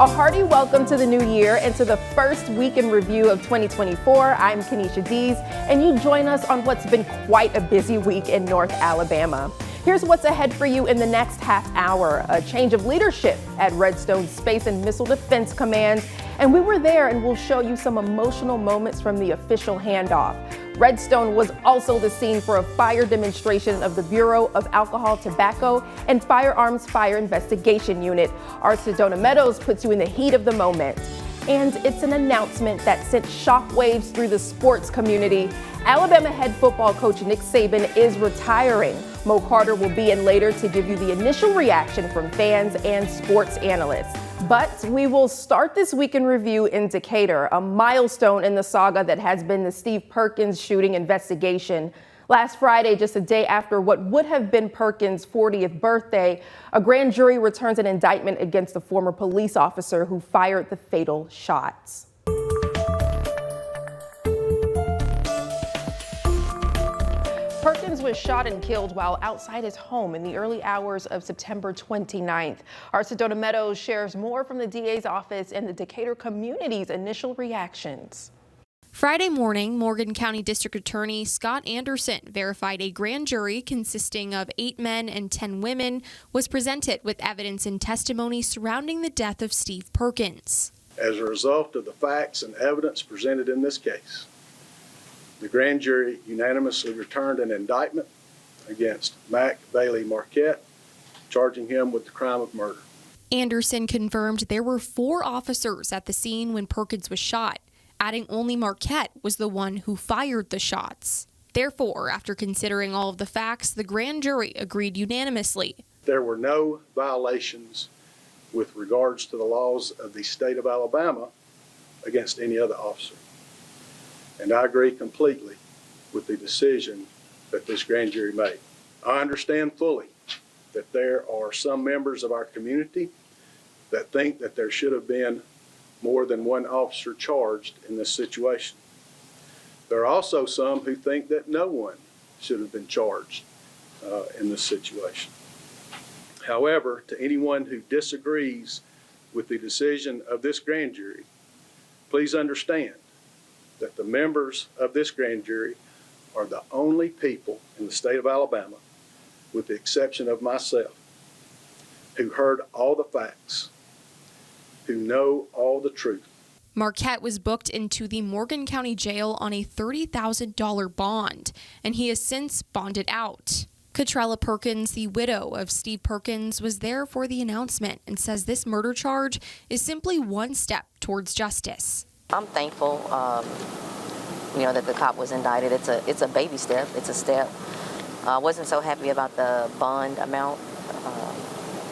A hearty welcome to the new year and to the first week in review of 2024. I'm Kenesha Dees, and you join us on what's been quite a busy week in North Alabama. Here's what's ahead for you in the next half hour. A change of leadership at Redstone Space and Missile Defense Command, and we were there and we'll show you some emotional moments from the official handoff. Redstone was also the scene for a fire demonstration of the Bureau of Alcohol, Tobacco, and Firearms Fire Investigation Unit. Our Sedona Meadows puts you in the heat of the moment. And it's an announcement that sent shockwaves through the sports community. Alabama head football coach Nick Saban is retiring. Mo Carter will be in later to give you the initial reaction from fans and sports analysts. But we will start this week in review in Decatur, a milestone in the saga that has been the Steve Perkins shooting investigation. Last Friday, just a day after what would have been Perkins' 40th birthday, a grand jury returns an indictment against the former police officer who fired the fatal shots. Perkins was shot and killed while outside his home in the early hours of September 29th. Our Sedona Meadows shares more from the DA's office and the Decatur community's initial reactions. Friday morning, Morgan County District Attorney Scott Anderson verified a grand jury consisting of 8 men and 10 women was presented with evidence and testimony surrounding the death of Steve Perkins. As a result of the facts and evidence presented in this case, the grand jury unanimously returned an indictment against Mac Bailey Marquette, charging him with the crime of murder. Anderson confirmed there were 4 officers at the scene when Perkins was shot, adding only Marquette was the one who fired the shots. Therefore, after considering all of the facts, the grand jury agreed unanimously. There were no violations with regards to the laws of the state of Alabama against any other officer. And I agree completely with the decision that this grand jury made. I understand fully that there are some members of our community that think that there should have been more than one officer charged in this situation. There are also some who think that no one should have been charged in this situation. However, to anyone who disagrees with the decision of this grand jury, please understand that the members of this grand jury are the only people in the state of Alabama, with the exception of myself, who heard all the facts, who know all the truth. Marquette was booked into the Morgan County Jail on a $30,000 bond, and he has since bonded out. Catrella Perkins, the widow of Steve Perkins, was there for the announcement and says this murder charge is simply one step towards justice. I'm thankful, that the cop was indicted. It's a baby step. It's a step. I wasn't so happy about the bond amount.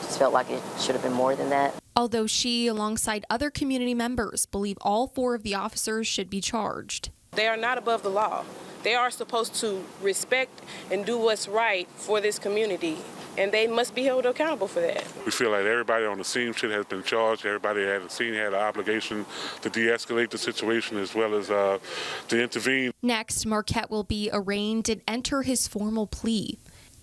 Just felt like it should have been more than that. Although she, alongside other community members, believe all 4 of the officers should be charged. They are not above the law. They are supposed to respect and do what's right for this community, and they must be held accountable for that. We feel like everybody on the scene should have been charged. Everybody at the scene had an obligation to de-escalate the situation as well as to intervene. Next, Marquette will be arraigned and enter his formal plea.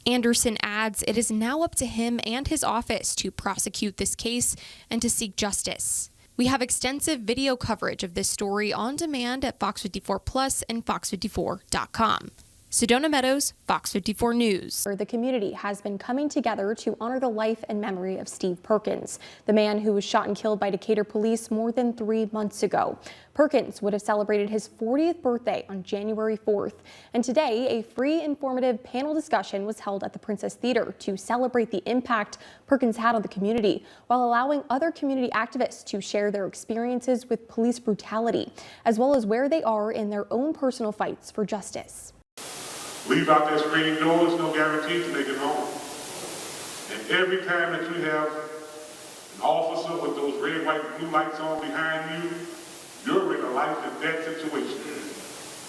Anderson adds it is now up to him and his office to prosecute this case and to seek justice. We have extensive video coverage of this story on demand at Fox 54 Plus and fox54.com. Sedona Meadows, Fox 54 News. The community has been coming together to honor the life and memory of Steve Perkins, the man who was shot and killed by Decatur police more than 3 months ago. Perkins would have celebrated his 40th birthday on January 4th. And today, a free, informative panel discussion was held at the Princess Theater to celebrate the impact Perkins had on the community, while allowing other community activists to share their experiences with police brutality, as well as where they are in their own personal fights for justice. Leave out there screening doors, no guarantee to make it home. And every time that you have an officer with those red, white, blue lights on behind you, you're in a life and death situation.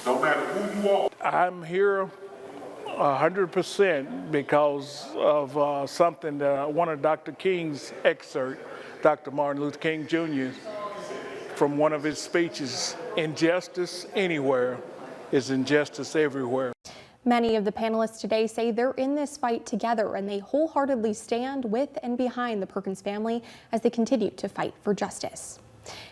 No matter who you are. I'm here 100% because of something that one of Dr. King's excerpt, Dr. Martin Luther King Jr., from one of his speeches, injustice anywhere is injustice everywhere. Many of the panelists today say they're in this fight together, and they wholeheartedly stand with and behind the Perkins family as they continue to fight for justice.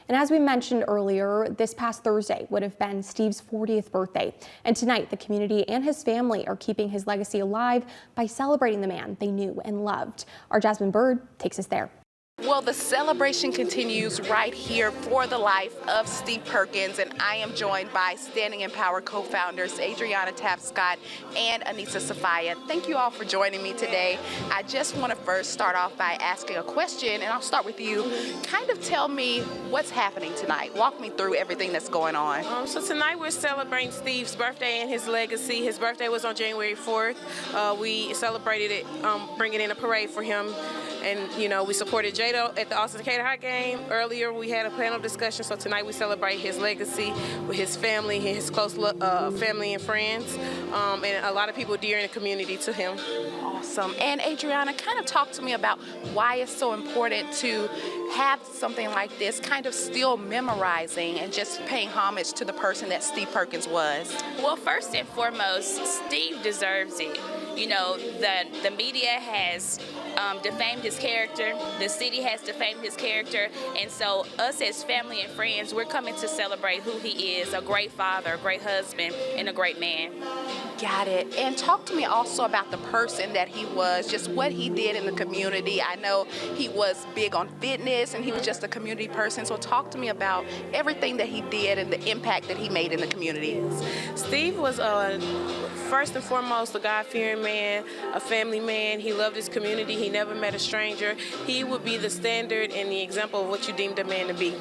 And as we mentioned earlier, this past Thursday would have been Steve's 40th birthday. And tonight, the community and his family are keeping his legacy alive by celebrating the man they knew and loved. Our Jasmine Bird takes us there. Well, the celebration continues right here for the life of Steve Perkins, and I am joined by Standing in Power co-founders Adriana Tapscott and Anissa Safaya. Thank you all for joining me today. I just want to first start off by asking a question, and I'll start with you. Kind of tell me what's happening tonight. Walk me through everything that's going on. So tonight we're celebrating Steve's birthday and his legacy. His birthday was on January 4th. We celebrated it, bringing in a parade for him. And, you know, we supported Jado at the Austin Decatur High game. Earlier, we had a panel discussion, so tonight we celebrate his legacy with his family, his close family and friends, and a lot of people dear in the community to him. Awesome. And Adriana, kind of talk to me about why it's so important to have something like this, kind of still memorizing and just paying homage to the person that Steve Perkins was. Well, first and foremost, Steve deserves it. You know, the media has defamed his character, the city has defamed his character, and so us as family and friends, we're coming to celebrate who he is, a great father, a great husband, and a great man. Got it. And talk to me also about the person that he was, just what he did in the community. I know he was big on fitness and he was just a community person, so talk to me about everything that he did and the impact that he made in the community. Steve was first and foremost a God-fearing man, a family man. He loved his community. He never met a stranger. He would be the standard and the example of what you deemed a man to be.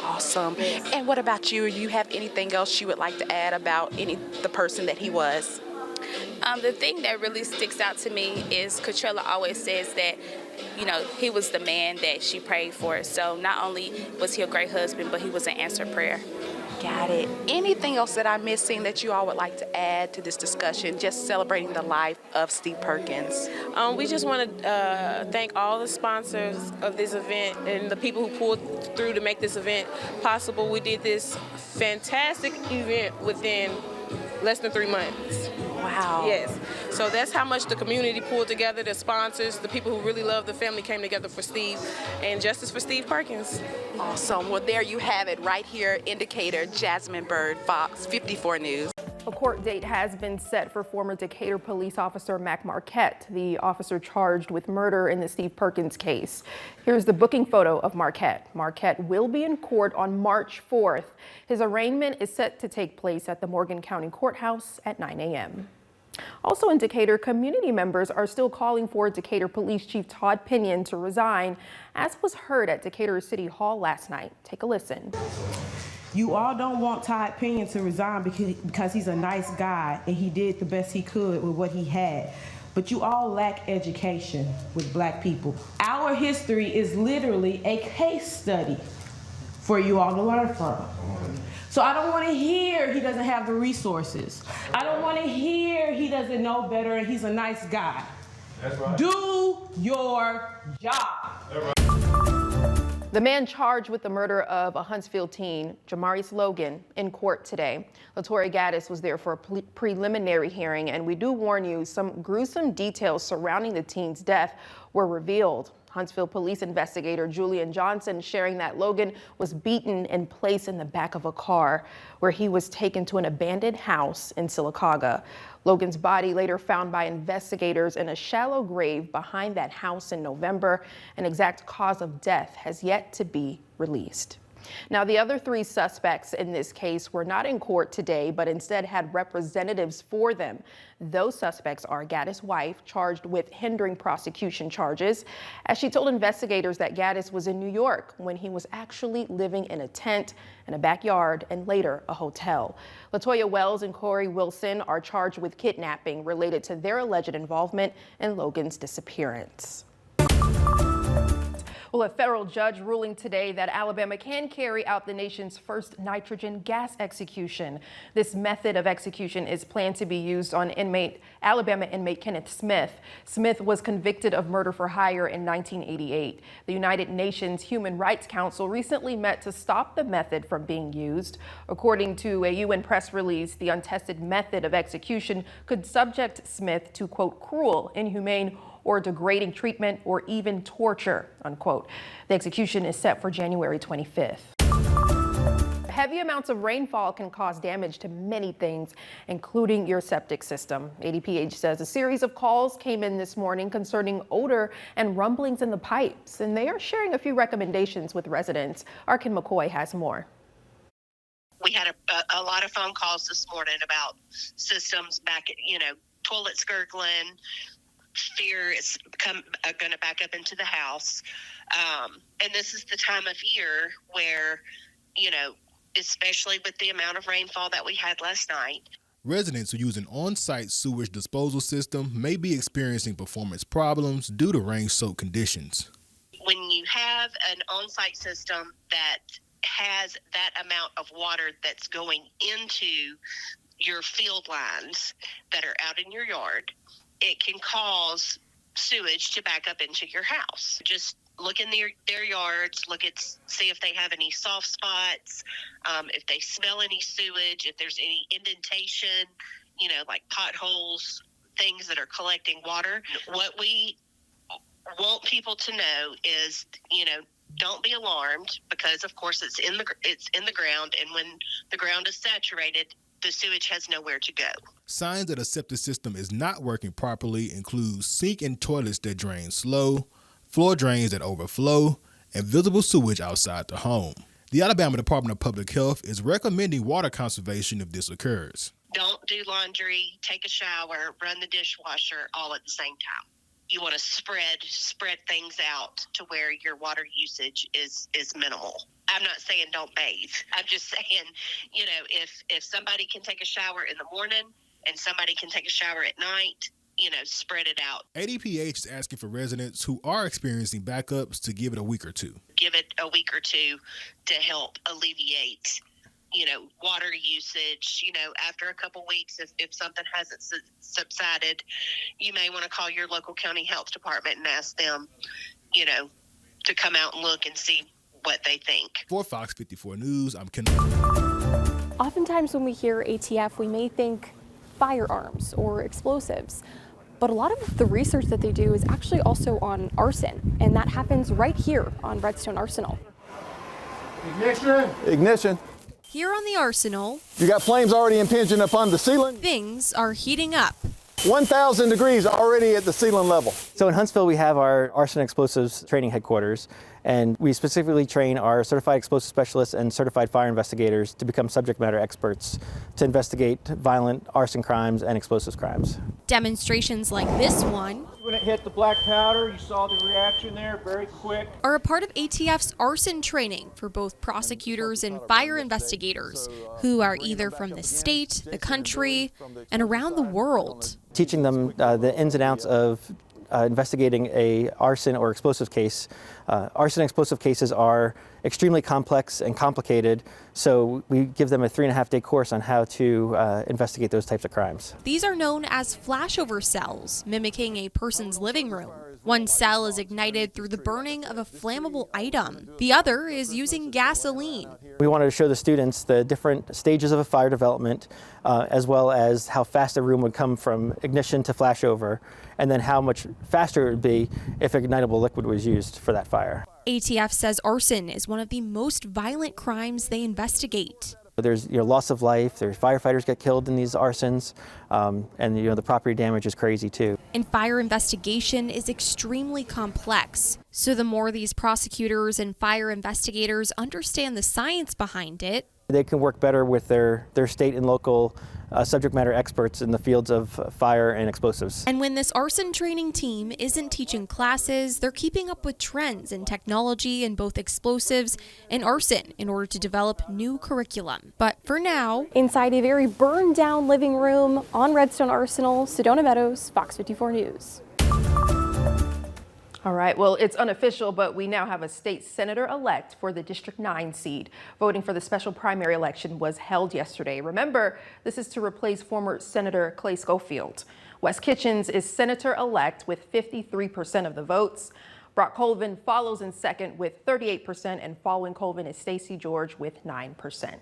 Awesome. Yes. And what about you? Do you have anything else you would like to add about the person that he was? The thing that really sticks out to me is Catrella always says that, you know, he was the man that she prayed for. So not only was he a great husband, but he was an answered prayer. Got it. Anything else that I'm missing that you all would like to add to this discussion, just celebrating the life of Steve Perkins? We just want to thank all the sponsors of this event and the people who pulled through to make this event possible. We did this fantastic event within less than 3 months. Wow. Yes. So that's how much the community pulled together, the sponsors, the people who really love the family came together for Steve, and justice for Steve Perkins. Awesome. Well, there you have it right here, Indicator, Jasmine Bird, Fox 54 News. A court date has been set for former Decatur police officer Mac Marquette, the officer charged with murder in the Steve Perkins case. Here's the booking photo of Marquette. Marquette will be in court on March 4th. His arraignment is set to take place at the Morgan County Courthouse at 9 a.m. Also in Decatur, community members are still calling for Decatur Police Chief Todd Pinion to resign, as was heard at Decatur City Hall last night. Take a listen. You all don't want Todd Pinion to resign because he's a nice guy and he did the best he could with what he had. But you all lack education with black people. Our history is literally a case study for you all to learn from. So I don't want to hear he doesn't have the resources. I don't want to hear he doesn't know better and he's a nice guy. That's right. Do your job. The man charged with the murder of a Huntsville teen, Jamarius Logan, in court today. Latoya Gaddis was there for a preliminary hearing, and we do warn you, some gruesome details surrounding the teen's death were revealed. Huntsville police investigator Julian Johnson sharing that Logan was beaten and placed in the back of a car where he was taken to an abandoned house in Sylacauga. Logan's body later found by investigators in a shallow grave behind that house in November. An exact cause of death has yet to be released. Now, the other 3 suspects in this case were not in court today, but instead had representatives for them. Those suspects are Gaddis' wife, charged with hindering prosecution charges, as she told investigators that Gaddis was in New York when he was actually living in a tent in a backyard and later a hotel. Latoya Wells and Corey Wilson are charged with kidnapping related to their alleged involvement in Logan's disappearance. Well, a federal judge ruling today that Alabama can carry out the nation's first nitrogen gas execution. This method of execution is planned to be used on Alabama inmate Kenneth Smith. Smith was convicted of murder for hire in 1988. The United Nations Human Rights Council recently met to stop the method from being used. According to a UN press release, the untested method of execution could subject Smith to, quote, cruel, inhumane, or degrading treatment, or even torture, unquote. The execution is set for January 25th. Heavy amounts of rainfall can cause damage to many things, including your septic system. ADPH says a series of calls came in this morning concerning odor and rumblings in the pipes, and they are sharing a few recommendations with residents. Arkin McCoy has more. We had a lot of phone calls this morning about systems back, toilets gurgling, fear is going to back up into the house. And this is the time of year where, especially with the amount of rainfall that we had last night. Residents who use an on-site sewage disposal system may be experiencing performance problems due to rain-soaked conditions. When you have an on-site system that has that amount of water that's going into your field lines that are out in your yard, it can cause sewage to back up into your house. Just look in their yards, see if they have any soft spots, if they smell any sewage, if there's any indentation, like potholes, things that are collecting water. What we want people to know is, don't be alarmed, because of course it's in the ground, and when the ground is saturated, the sewage has nowhere to go. Signs that a septic system is not working properly include sink and toilets that drain slow, floor drains that overflow, and visible sewage outside the home. The Alabama Department of Public Health is recommending water conservation if this occurs. Don't do laundry, take a shower, run the dishwasher all at the same time. You want to spread things out to where your water usage is minimal. I'm not saying don't bathe. I'm just saying, if somebody can take a shower in the morning and somebody can take a shower at night, spread it out. ADPH is asking for residents who are experiencing backups to give it a week or two. Give it a week or two to help alleviate, water usage. After a couple weeks, if something hasn't subsided, you may want to call your local county health department and ask them, to come out and look and see what they think. For Fox 54 News, I'm Ken. Oftentimes when we hear ATF, we may think firearms or explosives. But a lot of the research that they do is actually also on arson, and that happens right here on Redstone Arsenal. Ignition. Here on the Arsenal, You got flames already impinging upon the ceiling. things are heating up. 1,000 degrees already at the ceiling level. So in Huntsville, we have our arson explosives training headquarters, and we specifically train our certified explosive specialists and certified fire investigators to become subject matter experts to investigate violent arson crimes and explosives crimes. Demonstrations like this one When it hit the black powder, you saw the reaction there, very quick. are a part of ATF's arson training for both prosecutors and fire investigators who are either from the state, the country, and around the world. Teaching them the ins and outs of investigating a arson or explosive case. Arson and explosive cases are extremely complex and complicated, so we give them a 3.5-day course on how to investigate those types of crimes. These are known as flashover cells, mimicking a person's living room. One cell is ignited through the burning of a flammable item. The other is using gasoline. We wanted to show the students the different stages of a fire development, as well as how fast a room would come from ignition to flashover, and then how much faster it would be if ignitable liquid was used for that fire. ATF says arson is one of the most violent crimes they investigate. There's loss of life, there's firefighters get killed in these arsons, and the property damage is crazy too. And fire investigation is extremely complex. So the more these prosecutors and fire investigators understand the science behind it, they can work better with their state and local subject matter experts in the fields of fire and explosives. And when this arson training team isn't teaching classes, they're keeping up with trends in technology in both explosives and arson in order to develop new curriculum. But for now, inside a very burned down living room on Redstone Arsenal, Sedona Meadows, Fox 54 News. All right, well, it's unofficial, but we now have a state senator-elect for the District 9 seat. Voting for the special primary election was held yesterday. Remember, this is to replace former Senator Clay Schofield. Wes Kitchens is senator-elect with 53% of the votes. Brock Colvin follows in second with 38%, and following Colvin is Stacey George with 9%.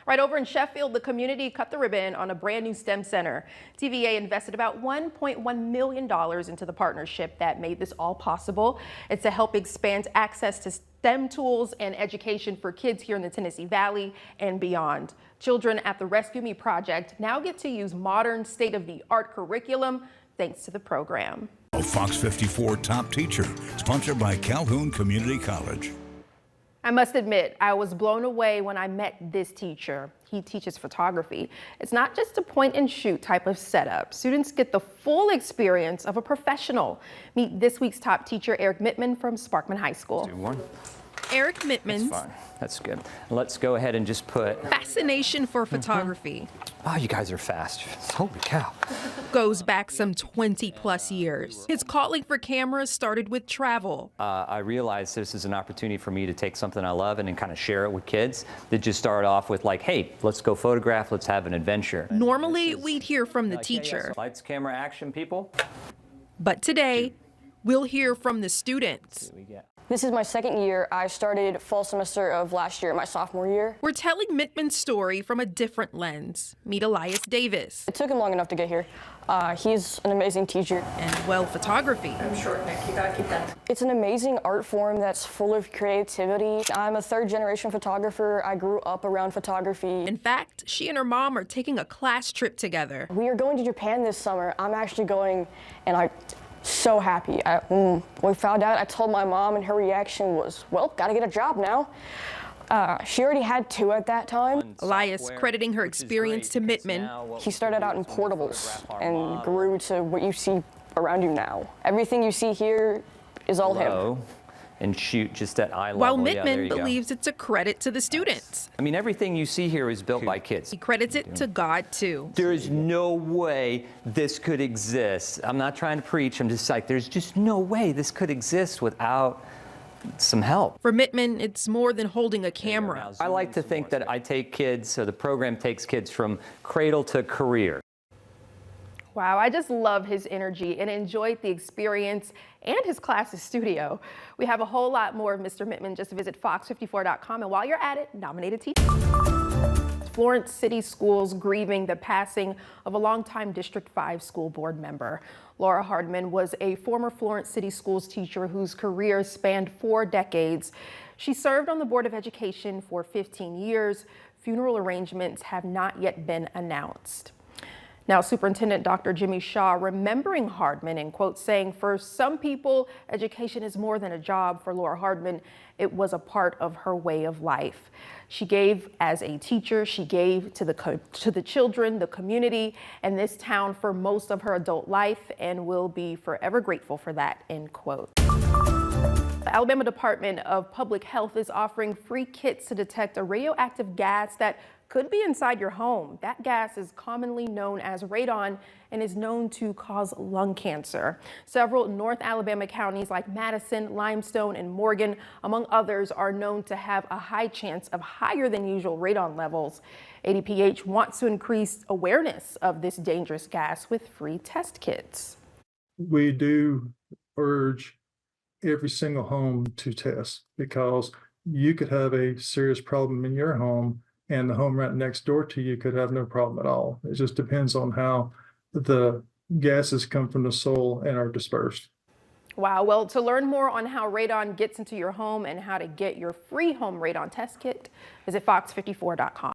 Right over in Sheffield, the community cut the ribbon on a brand new STEM center. TVA invested about $1.1 million into the partnership that made this all possible. It's to help expand access to STEM tools and education for kids here in the Tennessee Valley and beyond. Children at the Rescue Me project now get to use modern, state-of-the-art curriculum thanks to the program. Fox 54 Top Teacher, sponsored by Calhoun Community College. I must admit, I was blown away when I met this teacher. He teaches photography. It's not just a point and shoot type of setup. Students get the full experience of a professional. Meet this week's top teacher, Eric Mittman from Sparkman High School. Do one. Eric Mittman's That's fine. That's good. Let's go ahead and just put fascination for photography. Oh, you guys are fast. Holy cow. Goes back some 20+ years. His calling for cameras started with travel. I realized this is an opportunity for me to take something I love and then kind of share it with kids that just start off with like, hey, let's go photograph, let's have an adventure. Normally, we'd hear from the teacher. Yes. Lights, camera, action, people. But today, we'll hear from the students. This is my second year. I started fall semester of last year, my sophomore year. We're telling Mittman's story from a different lens. Meet Elias Davis. It took him long enough to get here. He's an amazing teacher. And well, photography. I'm short, Nick. You gotta keep that. It's an amazing art form that's full of creativity. I'm a third-generation photographer. I grew up around photography. In fact, she and her mom are taking a class trip together. We are going to Japan this summer. I'm actually going, and I'm so happy. When we found out, I told my mom, and her reaction was, well, gotta get a job now. She already had 2 at that time. Elias crediting her experience to Mittman. He started out in portables and grew to what you see around you now. Everything you see here is all him. And shoot just at eye level. While Mittman believes it's a credit to the students. I mean, everything you see here is built by kids. He credits it to God, too. There is no way this could exist. I'm not trying to preach. I'm just like, there's just no way this could exist without some help. For Mittman, it's more than holding a camera. I like to think that I take kids, so the program takes kids from cradle to career. Wow, I just love his energy and enjoyed the experience and his classes studio. We have a whole lot more of Mr. Mittman. Just visit fox54.com, and while you're at it, nominate a teacher. Florence City Schools grieving the passing of a longtime District 5 school board member. Laura Hardman was a former Florence City Schools teacher whose career spanned 4 decades. She served on the Board of Education for 15 years. Funeral arrangements have not yet been announced. Now, Superintendent Dr. Jimmy Shaw remembering Hardman and quote saying, for some people, education is more than a job. For Laura Hardman, it was a part of her way of life. She gave as a teacher, she gave to the children, the community, and this town for most of her adult life and will be forever grateful for that, end quote. The Alabama Department of Public Health is offering free kits to detect a radioactive gas that could be inside your home. That gas is commonly known as radon and is known to cause lung cancer. Several North Alabama counties like Madison, Limestone, and Morgan, among others, are known to have a high chance of higher than usual radon levels. ADPH wants to increase awareness of this dangerous gas with free test kits. We do urge every single home to test, because you could have a serious problem in your home and the home right next door to you could have no problem at all. It just depends on how the gases come from the soil and are dispersed. Wow. Well, to learn more on how radon gets into your home and how to get your free home radon test kit, visit fox54.com.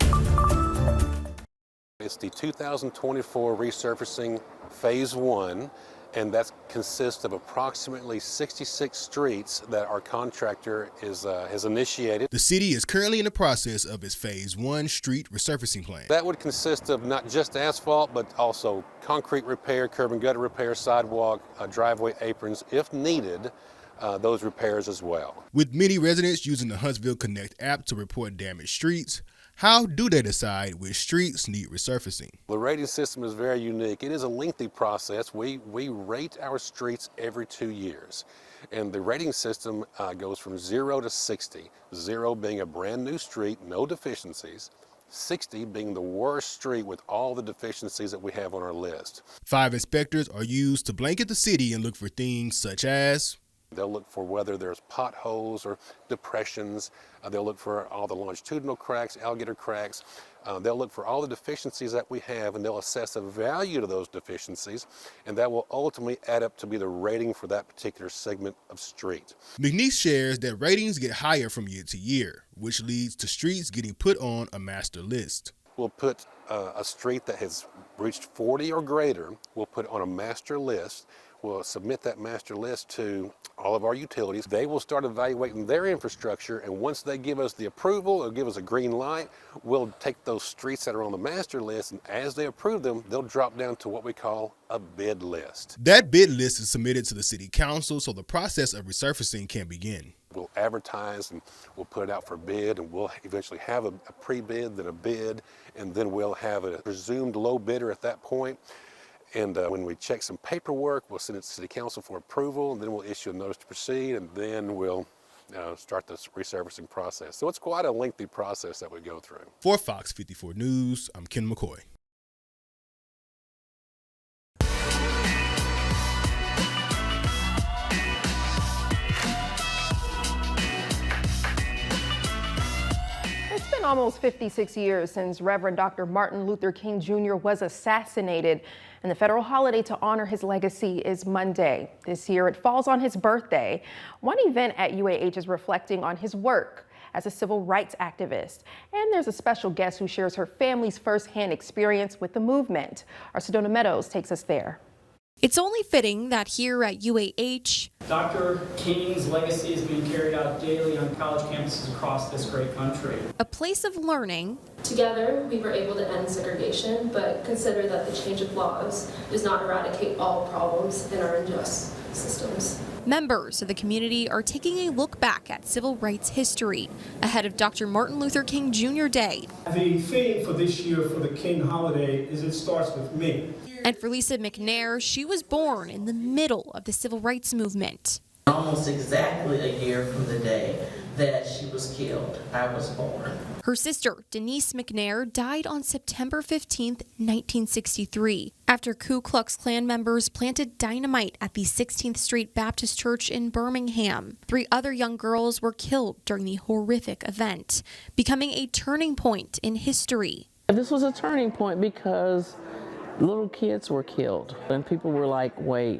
It's the 2024 resurfacing phase 1. And that consists of approximately 66 streets that our contractor has initiated. The city is currently in the process of its Phase 1 street resurfacing plan. That would consist of not just asphalt, but also concrete repair, curb and gutter repair, sidewalk, driveway aprons, if needed, those repairs as well. With many residents using the Huntsville Connect app to report damaged streets, How do they decide which streets need resurfacing? The rating system is very unique. It is a lengthy process. We rate our streets every 2 years. And the rating system goes from 0 to 60. 0 being a brand new street, no deficiencies. 60 being the worst street with all the deficiencies that we have on our list. 5 inspectors are used to blanket the city and look for things such as they'll look for whether there's potholes or depressions. They'll look for all the longitudinal cracks, alligator cracks. They'll look for all the deficiencies that we have, and they'll assess a value to those deficiencies, and that will ultimately add up to be the rating for that particular segment of street. McNeese shares that ratings get higher from year to year, which leads to streets getting put on a master list. We'll put a street that has reached 40 or greater, we'll put on a master list. We'll submit that master list to all of our utilities. They will start evaluating their infrastructure, and once they give us the approval or give us a green light, we'll take those streets that are on the master list, and as they approve them, they'll drop down to what we call a bid list. That bid list is submitted to the city council so the process of resurfacing can begin. We'll advertise and we'll put it out for bid, and we'll eventually have a pre-bid, then a bid, and then we'll have a presumed low bidder at that point. And when we check some paperwork, we'll send it to City Council for approval, and then we'll issue a notice to proceed, and then we'll start this resurfacing process. So it's quite a lengthy process that we go through. For Fox 54 News, I'm Ken McCoy. It's been almost 56 years since Reverend Dr. Martin Luther King Jr. was assassinated, and the federal holiday to honor his legacy is Monday. This year it falls on his birthday. One event at UAH is reflecting on his work as a civil rights activist. And there's a special guest who shares her family's firsthand experience with the movement. Our Sedona Meadows takes us there. It's only fitting that here at UAH, Dr. King's legacy is being carried out daily on college campuses across this great country. a place of learning, Together, we were able to end segregation, but consider that the change of laws does not eradicate all problems in our unjust systems. members of the community are taking a look back at civil rights history ahead of Dr. Martin Luther King Jr. Day. The theme for this year for the King holiday is It Starts With Me. And for Lisa McNair, she was born in the middle of the civil rights movement. Almost exactly a year from the day that she was killed, I was born. Her sister, Denise McNair, died on September 15, 1963, after Ku Klux Klan members planted dynamite at the 16th Street Baptist Church in Birmingham. 3 other young girls were killed during the horrific event, becoming a turning point in history. This was a turning point because little kids were killed, and people were like, wait,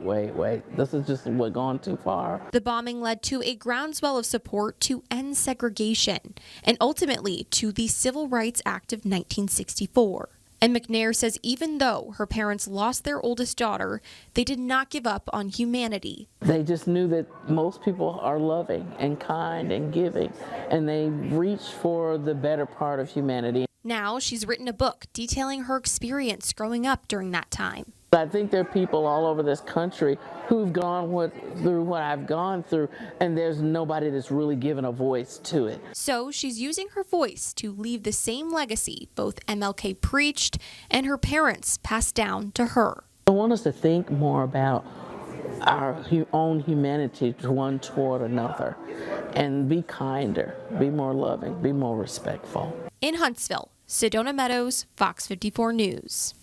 this is just gone too far. The bombing led to a groundswell of support to end segregation and ultimately to the Civil Rights Act of 1964. And McNair says even though her parents lost their oldest daughter, they did not give up on humanity. They just knew that most people are loving and kind and giving, and they reach for the better part of humanity. Now she's written a book detailing her experience growing up during that time. I think there are people all over this country who've gone through what I've gone through, and there's nobody that's really given a voice to it. So she's using her voice to leave the same legacy both MLK preached and her parents passed down to her. I want us to think more about our own humanity one toward another and be kinder, be more loving, be more respectful. In Huntsville, Sedona Meadows, Fox 54 News.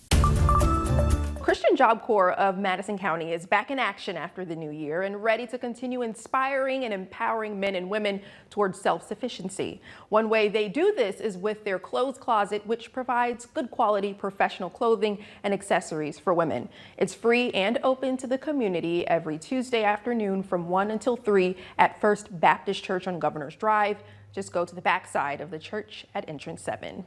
Christian Job Corps of Madison County is back in action after the new year and ready to continue inspiring and empowering men and women towards self-sufficiency. One way they do this is with their clothes closet, which provides good quality professional clothing and accessories for women. It's free and open to the community every Tuesday afternoon from 1 until 3 at First Baptist Church on Governor's Drive. Just go to the backside of the church at entrance 7.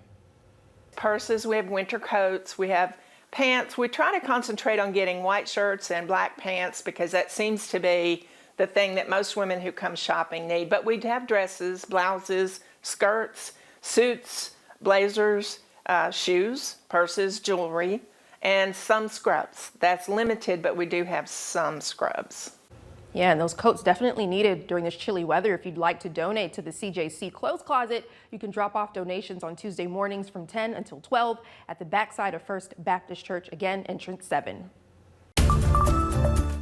Purses, we have winter coats, we have pants. We try to concentrate on getting white shirts and black pants because that seems to be the thing that most women who come shopping need. But we have dresses, blouses, skirts, suits, blazers, shoes, purses, jewelry, and some scrubs. That's limited, but we do have some scrubs. Yeah, and those coats definitely needed during this chilly weather. If you'd like to donate to the CJC Clothes Closet, you can drop off donations on Tuesday mornings from 10 until 12 at the backside of First Baptist Church, again, entrance 7.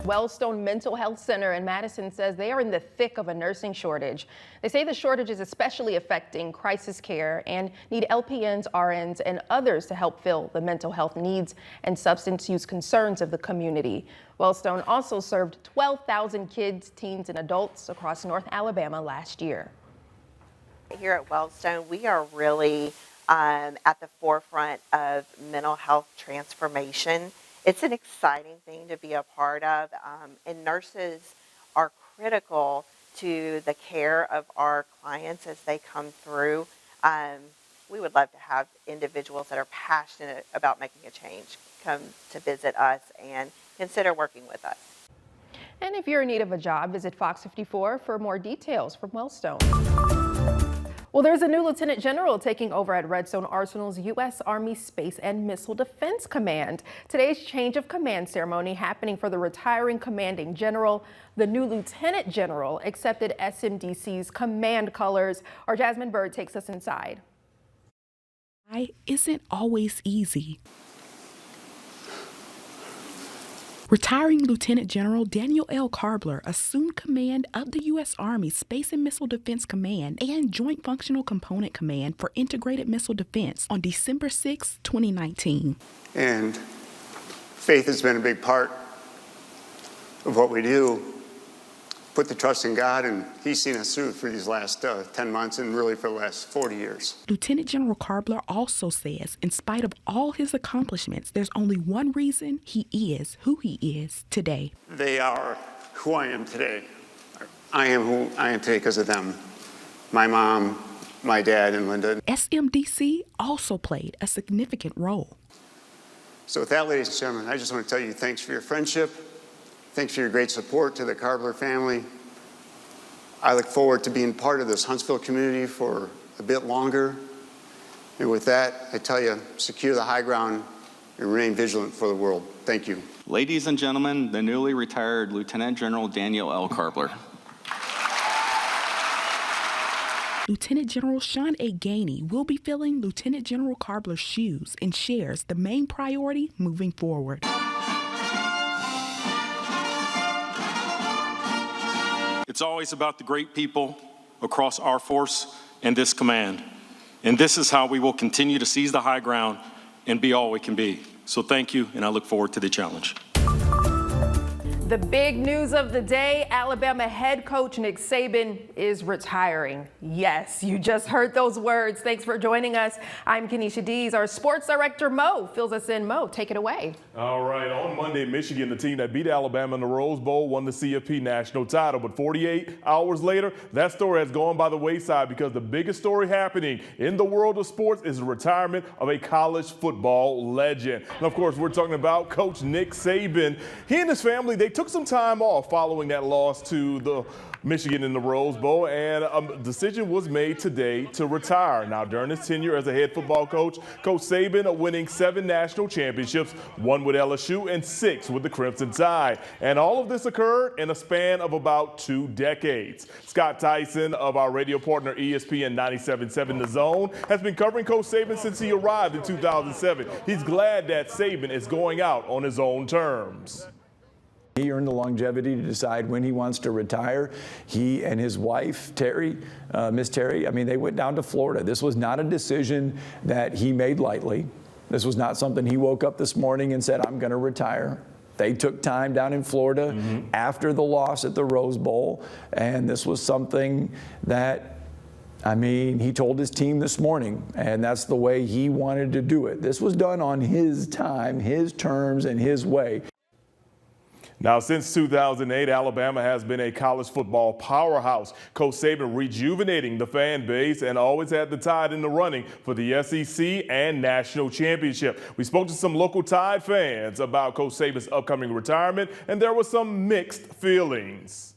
Wellstone Mental Health Center in Madison says they are in the thick of a nursing shortage. They say the shortage is especially affecting crisis care and need LPNs, RNs, and others to help fill the mental health needs and substance use concerns of the community. Wellstone also served 12,000 kids, teens, and adults across North Alabama last year. Here at Wellstone, we are really at the forefront of mental health transformation. It's an exciting thing to be a part of, and nurses are critical to the care of our clients as they come through. We would love to have individuals that are passionate about making a change come to visit us and consider working with us. And if you're in need of a job, visit Fox 54 for more details from Wellstone. Well, there's a new Lieutenant General taking over at Redstone Arsenal's U.S. Army Space and Missile Defense Command. Today's change of command ceremony happening for the retiring commanding general. The new Lieutenant General accepted SMDC's command colors. Our Jasmine Bird takes us inside. Isn't always easy. Retiring Lieutenant General Daniel L. Karbler assumed command of the U.S. Army Space and Missile Defense Command and Joint Functional Component Command for Integrated Missile Defense on December 6, 2019. And faith has been a big part of what we do. Put the trust in God, and He's seen us through for these last 10 months and really for the last 40 years. Lieutenant General Karbler also says, in spite of all his accomplishments, there's only one reason he is who he is today. They are who I am today. I am who I am today because of them. My mom, my dad, and Linda. SMDC also played a significant role. So with that, ladies and gentlemen, I just want to tell you thanks for your friendship. Thanks for your great support to the Karbler family. I look forward to being part of this Huntsville community for a bit longer. And with that, I tell you, secure the high ground and remain vigilant for the world. Thank you. Ladies and gentlemen, the newly retired Lieutenant General Daniel L. Karbler. Lieutenant General Sean A. Gainey will be filling Lieutenant General Karbler's shoes and shares the main priority moving forward. It's always about the great people across our force and this command. And this is how we will continue to seize the high ground and be all we can be. So thank you, and I look forward to the challenge. The big news of the day, Alabama head coach Nick Saban is retiring. Yes, you just heard those words. Thanks for joining us. I'm Kenesha Dees. Our sports director, Mo, fills us in. Mo, take it away. All right, on Monday, Michigan, the team that beat Alabama in the Rose Bowl, won the CFP national title. But 48 hours later, that story has gone by the wayside because the biggest story happening in the world of sports is the retirement of a college football legend. And of course, we're talking about Coach Nick Saban. He and his family, they took some time off following that loss to the Michigan in the Rose Bowl, and a decision was made today to retire. Now, during his tenure as a head football coach, Coach Saban winning 7 national championships, 1 with LSU and 6 with the Crimson Tide. And all of this occurred in a span of about 2 decades. Scott Tyson of our radio partner ESPN 97.7 The Zone has been covering Coach Saban since he arrived in 2007. He's glad that Saban is going out on his own terms. He earned the longevity to decide when he wants to retire. He and his wife, Terry, Miss Terry, I mean, they went down to Florida. This was not a decision that he made lightly. This was not something he woke up this morning and said, I'm going to retire. They took time down in Florida after the loss at the Rose Bowl, and this was something that, I mean, he told his team this morning, and that's the way he wanted to do it. This was done on his time, his terms, and his way. Now, since 2008, Alabama has been a college football powerhouse. Coach Saban rejuvenating the fan base and always had the Tide in the running for the SEC and national championship. We spoke to some local Tide fans about Coach Saban's upcoming retirement, and there were some mixed feelings.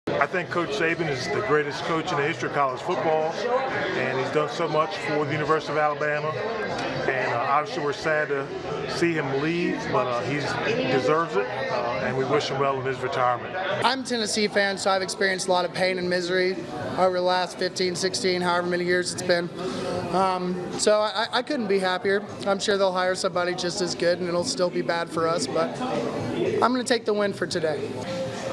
I think Coach Saban is the greatest coach in the history of college football, and he's done so much for the University of Alabama. And Obviously, we're sad to see him leave, but he deserves it, and we wish him well in his retirement. I'm a Tennessee fan, so I've experienced a lot of pain and misery over the last 15, 16, however many years it's been. So I couldn't be happier. I'm sure they'll hire somebody just as good, and it'll still be bad for us, but I'm going to take the win for today.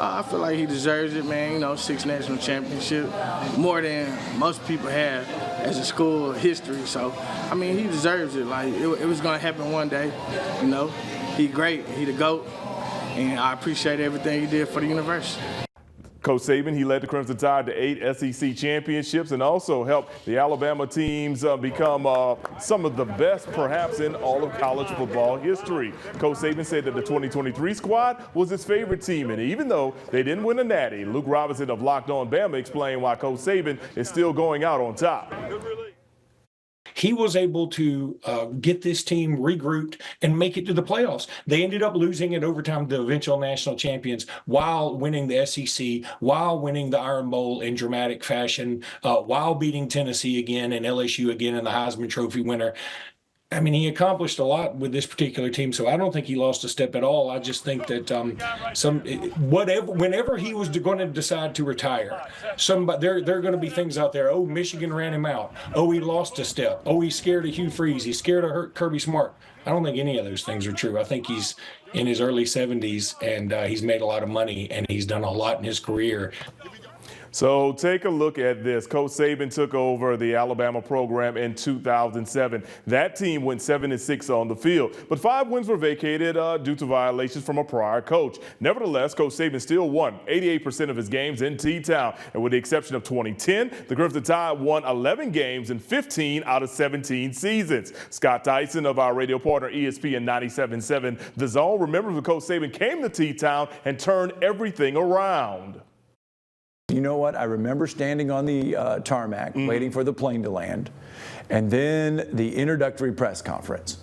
I feel like he deserves it, man. You know, 6 national championship, more than most people have as a school history. So, I mean, he deserves it. Like, it was going to happen one day. You know, he great. He the GOAT. And I appreciate everything he did for the university. Coach Saban, he led the Crimson Tide to 8 SEC championships and also helped the Alabama teams become some of the best perhaps in all of college football history. Coach Saban said that the 2023 squad was his favorite team, and even though they didn't win a natty, Luke Robinson of Locked On Bama explained why Coach Saban is still going out on top. He was able to get this team regrouped and make it to the playoffs. They ended up losing in overtime to the eventual national champions while winning the SEC, while winning the Iron Bowl in dramatic fashion, while beating Tennessee again and LSU again in the Heisman Trophy winner. I mean, he accomplished a lot with this particular team, so I don't think he lost a step at all. I just think that whenever he was going to decide to retire, there are going to be things out there. Oh, Michigan ran him out. Oh, he lost a step. Oh, he's scared of Hugh Freeze. He's scared of Kirby Smart. I don't think any of those things are true. I think he's in his early 70s, and he's made a lot of money, and he's done a lot in his career. So take a look at this. Coach Saban took over the Alabama program in 2007. That team went 7-6 on the field, but 5 wins were vacated due to violations from a prior coach. Nevertheless, Coach Saban still won 88% of his games in T-Town, and with the exception of 2010, the Crimson Tide won 11 games in 15 out of 17 seasons. Scott Tyson of our radio partner ESPN 97.7 The Zone remembers when Coach Saban came to T-Town and turned everything around. You know what? I remember standing on the tarmac waiting for the plane to land, and then the introductory press conference.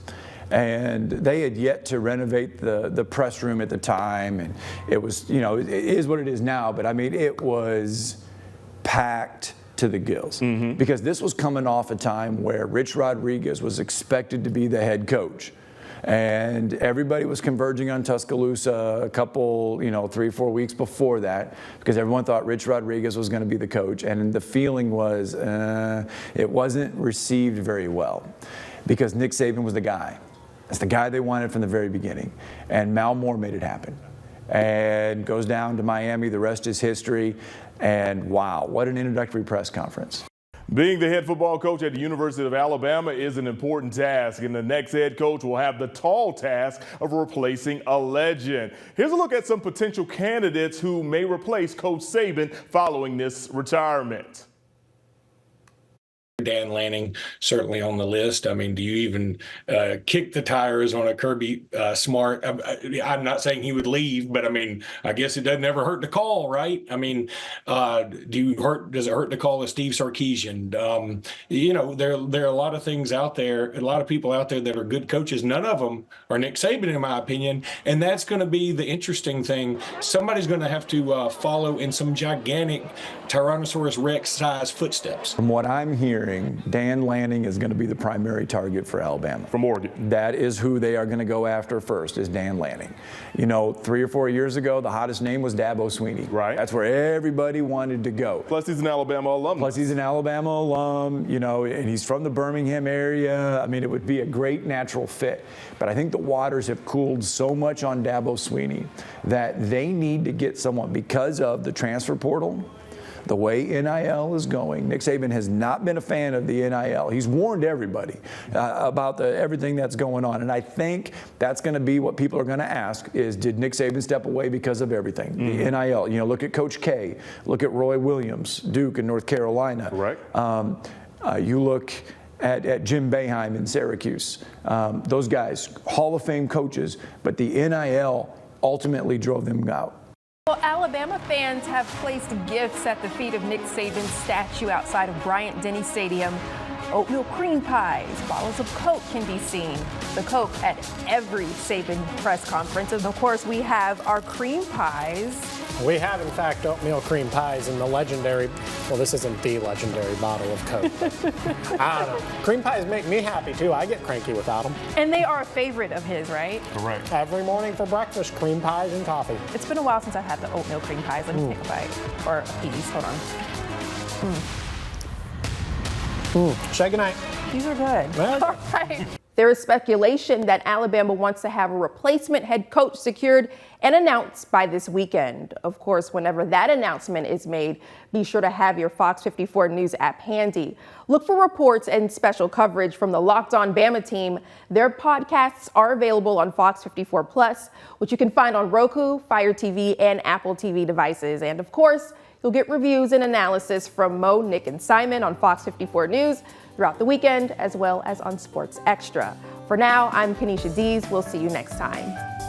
And they had yet to renovate the press room at the time, and it was, you know, it is what it is now, but I mean, it was packed to the gills because this was coming off a time where Rich Rodriguez was expected to be the head coach. And everybody was converging on Tuscaloosa a couple, 3-4 weeks before that because everyone thought Rich Rodriguez was going to be the coach. And the feeling was it wasn't received very well because Nick Saban was the guy. That's the guy they wanted from the very beginning. And Mal Moore made it happen. And goes down to Miami. The rest is history. And wow, what an introductory press conference. Being the head football coach at the University of Alabama is an important task, and the next head coach will have the tall task of replacing a legend. Here's a look at some potential candidates who may replace Coach Saban following this retirement. Dan Lanning certainly on the list. I mean, do you even kick the tires on a Kirby Smart? I'm not saying he would leave, but I mean, I guess it doesn't ever hurt to call, right? I mean, does it hurt to call a Steve Sarkisian? There are a lot of things out there, a lot of people out there that are good coaches. None of them are Nick Saban, in my opinion, and that's going to be the interesting thing. Somebody's going to have to follow in some gigantic Tyrannosaurus Rex size footsteps. From what I'm hearing, Dan Lanning is going to be the primary target for Alabama. From Oregon. That is who they are going to go after first, is Dan Lanning. 3 or 4 years ago, the hottest name was Dabo Swinney. Right. That's where everybody wanted to go. Plus, he's an Alabama alum. And he's from the Birmingham area. I mean, it would be a great natural fit. But I think the waters have cooled so much on Dabo Swinney that they need to get someone because of the transfer portal. The way NIL is going, Nick Saban has not been a fan of the NIL. He's warned everybody about everything that's going on. And I think that's going to be what people are going to ask is, did Nick Saban step away because of everything? The NIL. Look at Coach K. Look at Roy Williams, Duke and North Carolina. Right. You look at Jim Boeheim in Syracuse. Those guys, Hall of Fame coaches, but the NIL ultimately drove them out. Well, Alabama fans have placed gifts at the feet of Nick Saban's statue outside of Bryant-Denny Stadium. oatmeal cream pies, bottles of Coke can be seen. The Coke at every Saban press conference. And of course, we have our cream pies. We have, in fact, oatmeal cream pies in the legendary, well, this isn't the legendary bottle of Coke. I don't know. Cream pies make me happy, too. I get cranky without them. And they are a favorite of his, right? Correct. Every morning for breakfast, cream pies and coffee. It's been a while since I've had the oatmeal cream pies. Let me take a bite. Or a piece. Hold on. Say goodnight. These are good. All right. There is speculation that Alabama wants to have a replacement head coach secured and announced by this weekend. Of course, whenever that announcement is made, be sure to have your Fox 54 News app handy. Look for reports and special coverage from the Locked On Bama team. Their podcasts are available on Fox 54 Plus, which you can find on Roku, Fire TV, and Apple TV devices. And of course, you'll get reviews and analysis from Mo, Nick, and Simon on Fox 54 News throughout the weekend, as well as on Sports Extra. For now, I'm Kenesha Dees. We'll see you next time.